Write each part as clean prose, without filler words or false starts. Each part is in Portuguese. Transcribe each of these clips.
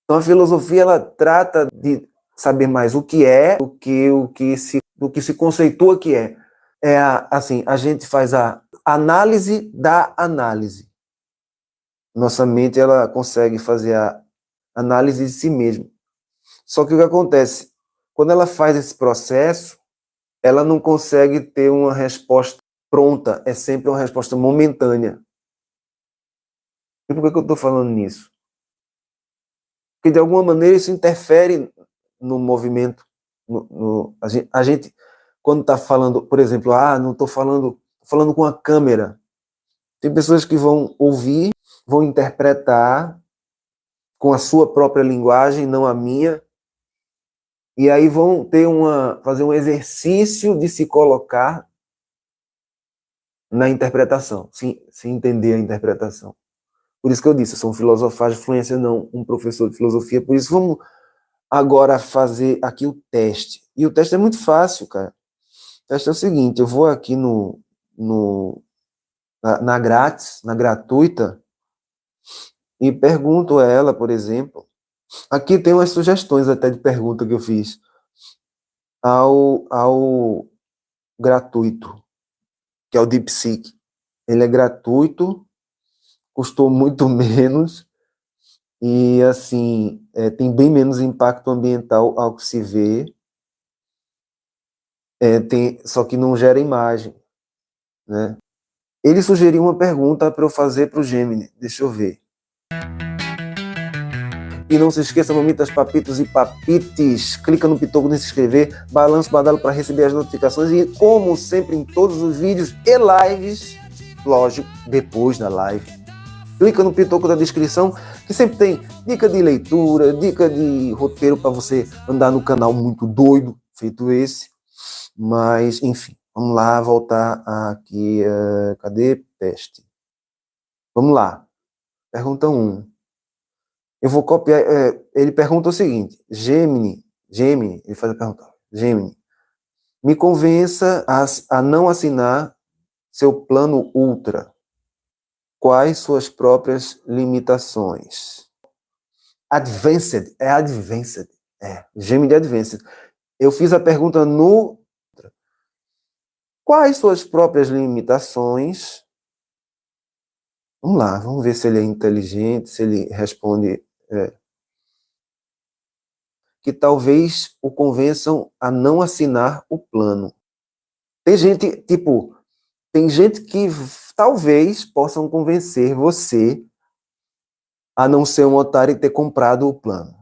Então a filosofia ela trata de saber mais o que é do que se conceitua que é. Assim, a gente faz a análise da análise. Nossa mente ela consegue fazer a análise de si mesma. Só que o que acontece? Quando ela faz esse processo, ela não consegue ter uma resposta pronta, é sempre uma resposta momentânea. E por que eu estou falando nisso? Porque de alguma maneira isso interfere no movimento. A gente quando está falando, por exemplo, não estou falando com a câmera. Tem pessoas que vão ouvir, vão interpretar com a sua própria linguagem, não a minha, e aí vão fazer um exercício de se colocar na interpretação, se entender a interpretação. Por isso que eu disse, eu sou um filosofar de fluência, não um professor de filosofia. Por isso vamos agora fazer aqui o teste. E o teste é muito fácil, cara. O teste é o seguinte, eu vou aqui na grátis, na gratuita, e pergunto a ela, por exemplo, aqui tem umas sugestões até de pergunta que eu fiz ao gratuito, que é o DeepSeek. Ele é gratuito, custou muito menos e, assim, tem bem menos impacto ambiental ao que se vê, só que não gera imagem, né? Ele sugeriu uma pergunta para eu fazer para o Gemini, deixa eu ver. E não se esqueça, mamitas, papitos e papites, clica no pitoco de se inscrever, balança o badalo para receber as notificações e, como sempre, em todos os vídeos e lives, lógico, depois da live, clica no pitoco da descrição, que sempre tem dica de leitura, dica de roteiro para você andar no canal muito doido, feito esse. Mas, enfim, vamos lá, voltar aqui. Cadê? Peste. Vamos lá. Pergunta 1. Eu vou copiar. Ele pergunta o seguinte: Gemini, ele faz a pergunta. Gemini, me convença a não assinar seu plano Ultra. Quais suas próprias limitações? Advanced. Gemini Advanced. Eu fiz a pergunta no... Quais suas próprias limitações? Vamos lá, vamos ver se ele é inteligente, se ele responde... que talvez o convençam a não assinar o plano. Tem gente que talvez possam convencer você a não ser um otário e ter comprado o plano.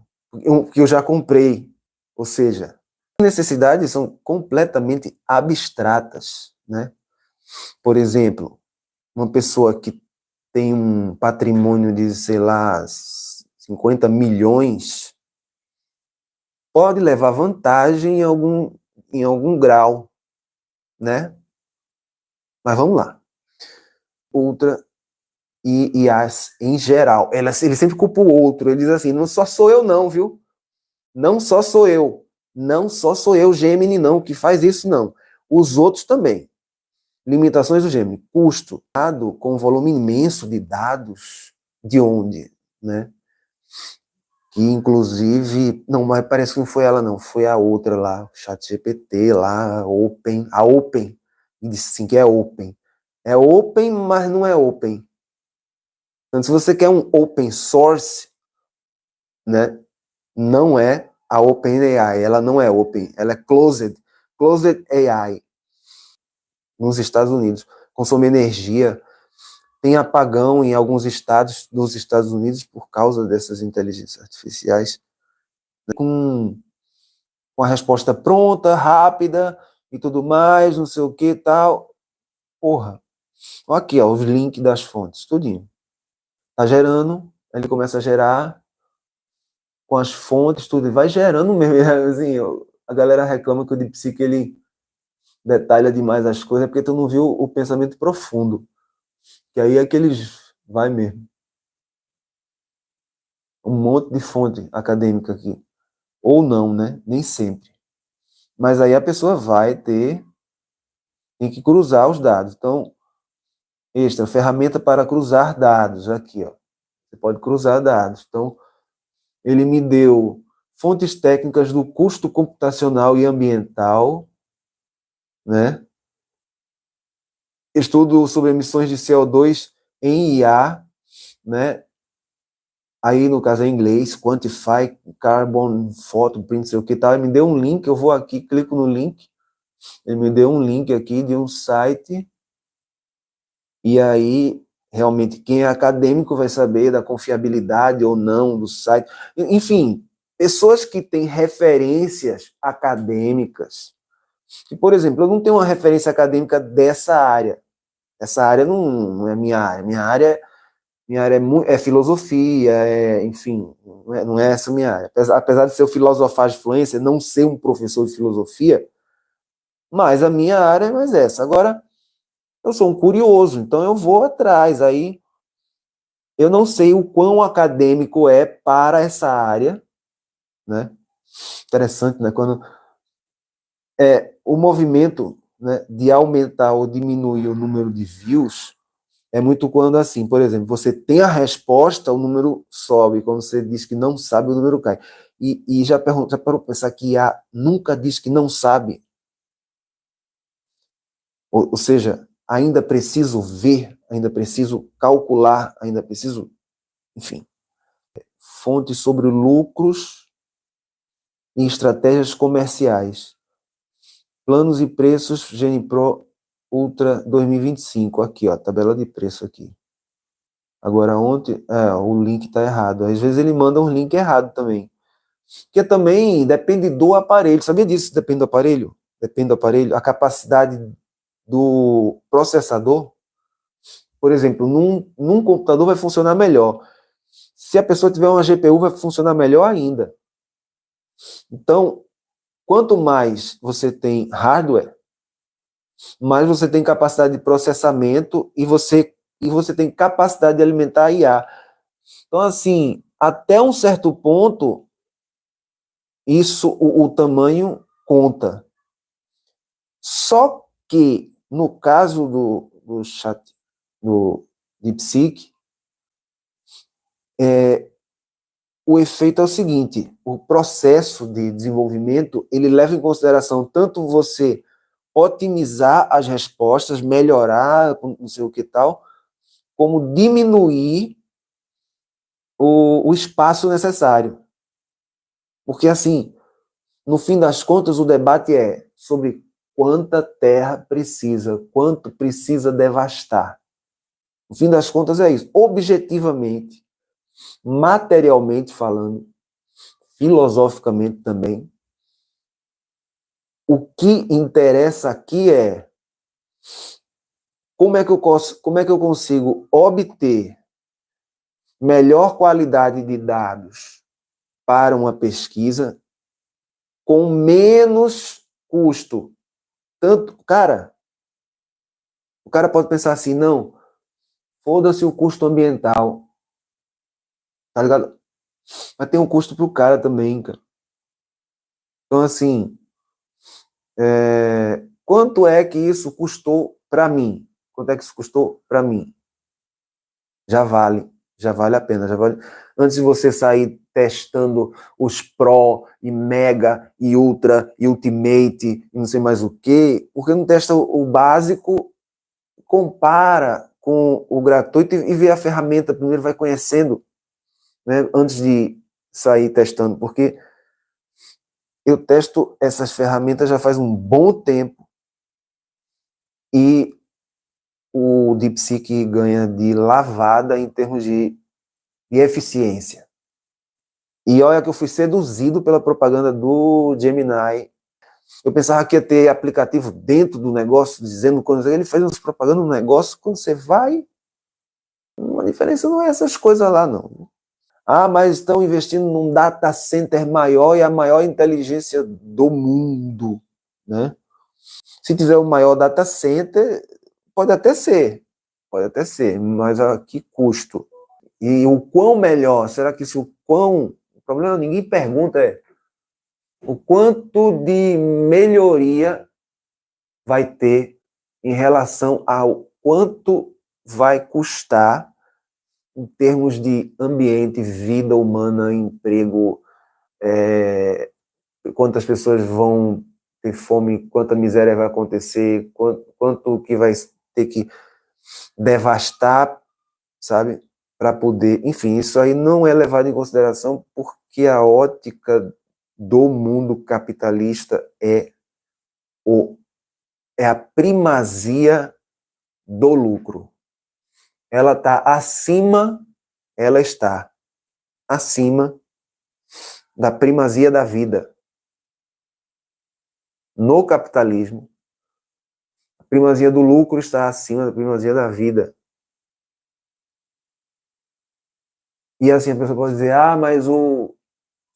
Que eu já comprei. Ou seja, necessidades são completamente abstratas, né? Por exemplo, uma pessoa que tem um patrimônio de, sei lá, 50 milhões, pode levar vantagem em algum grau, né? Mas vamos lá. Ultra e as em geral, ele sempre culpa o outro. Ele diz assim, não só sou eu não, viu? Não só sou eu. Não só sou eu, Gemini, não, que faz isso, não. Os outros também. Limitações do Gemini. Custo, dado com um volume imenso de dados, de onde, né? Que inclusive, não, mas parece que não foi ela não, foi a outra lá, o ChatGPT lá, a Open, e disse assim que é Open. É Open, mas não é Open. Então, se você quer um Open Source, né, não é a OpenAI, ela não é Open, ela é Closed AI, nos Estados Unidos. Consome energia, tem apagão em alguns estados dos Estados Unidos por causa dessas inteligências artificiais, com a resposta pronta, rápida e tudo mais, não sei o que tal. Porra. Aqui, ó, os links das fontes, tudinho. Tá gerando, ele começa a gerar com as fontes, tudo, vai gerando mesmo. Assim, a galera reclama que o DeepSeek, ele detalha demais as coisas, porque tu não viu o pensamento profundo. Que aí é que eles vai mesmo. Um monte de fonte acadêmica aqui. Ou não, né? Nem sempre. Mas aí a pessoa tem que cruzar os dados. Então, ferramenta para cruzar dados, aqui, ó. Você pode cruzar dados. Então, ele me deu fontes técnicas do custo computacional e ambiental, né? Estudo sobre emissões de CO2 em IA, né? Aí, no caso, é em inglês, Quantify Carbon Footprint, não sei o que tal. Ele me deu um link, eu vou aqui, clico no link, ele me deu um link aqui de um site, e aí, realmente, quem é acadêmico vai saber da confiabilidade ou não do site. Enfim, pessoas que têm referências acadêmicas. E, por exemplo, eu não tenho uma referência acadêmica dessa área. Essa área não é minha área. Minha área é filosofia, enfim, não é essa minha área. Apesar de ser o filosofar de fluência, não ser um professor de filosofia, mas a minha área é mais essa. Agora, eu sou um curioso, então eu vou atrás. Aí, eu não sei o quão acadêmico é para essa área, né? Interessante, né? Quando o movimento, né, de aumentar ou diminuir o número de views é muito quando, assim, por exemplo, você tem a resposta, o número sobe. Quando você diz que não sabe, o número cai. E já parou para pensar que IA nunca diz que não sabe? Ou seja, ainda preciso ver, ainda preciso calcular, ainda preciso, enfim. Fontes sobre lucros e estratégias comerciais. Planos e preços GeniPro Ultra 2025. Aqui, ó, tabela de preço aqui. Agora, ontem, o link está errado. Às vezes ele manda um link errado também. Porque também depende do aparelho. Sabia disso? Depende do aparelho? Depende do aparelho. A capacidade do processador, por exemplo, num computador vai funcionar melhor. Se a pessoa tiver uma GPU, vai funcionar melhor ainda. Então, quanto mais você tem hardware, mais você tem capacidade de processamento e você tem capacidade de alimentar a IA. Então, assim, até um certo ponto, isso, o tamanho conta. Só que, no caso do chat, do DeepSeek, o efeito é o seguinte: o processo de desenvolvimento, ele leva em consideração tanto você otimizar as respostas, melhorar, não sei o que tal, como diminuir o espaço necessário. Porque, assim, no fim das contas, o debate é sobre quanta terra precisa, quanto precisa devastar. No fim das contas, é isso. Objetivamente, materialmente falando, filosoficamente também, o que interessa aqui é como é que eu consigo obter melhor qualidade de dados para uma pesquisa com menos custo. Tanto, o cara pode pensar assim, não, foda-se o custo ambiental, tá ligado? Mas tem um custo pro cara também, cara. Então, assim, quanto é que isso custou para mim? Quanto é que isso custou para mim? Já vale a pena, já vale. Antes de você sair testando os Pro e Mega e Ultra e Ultimate e não sei mais o que, porque não testa o básico, compara com o gratuito e vê a ferramenta primeiro, vai conhecendo, né, antes de sair testando, porque eu testo essas ferramentas já faz um bom tempo e o DeepSeek ganha de lavada em termos de eficiência. E olha que eu fui seduzido pela propaganda do Gemini. Eu pensava que ia ter aplicativo dentro do negócio, dizendo coisas. Ele faz umas propagandas no negócio, quando você vai, a diferença não é essas coisas lá, não. Ah, mas estão investindo num data center maior e a maior inteligência do mundo, né? Se tiver o maior data center, pode até ser, mas a que custo? E o quão melhor? Será que o quão... O problema, ninguém pergunta o quanto de melhoria vai ter em relação ao quanto vai custar em termos de ambiente, vida humana, emprego, quantas pessoas vão ter fome, quanta miséria vai acontecer, quanto que vai ter que devastar, sabe, para poder... Enfim, isso aí não é levado em consideração porque a ótica do mundo capitalista é a primazia do lucro. Ela está acima da primazia da vida. No capitalismo, a primazia do lucro está acima da primazia da vida. E assim a pessoa pode dizer, mas o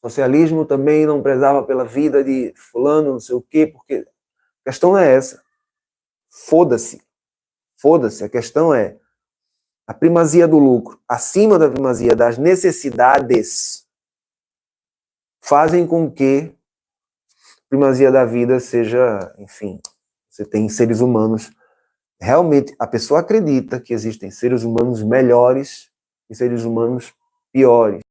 socialismo também não prezava pela vida de fulano, não sei o quê, porque a questão não é essa. Foda-se. Foda-se. A questão é a primazia do lucro acima da primazia das necessidades fazem com que a primazia da vida seja, enfim, você tem seres humanos. Realmente, a pessoa acredita que existem seres humanos melhores e seres humanos piores.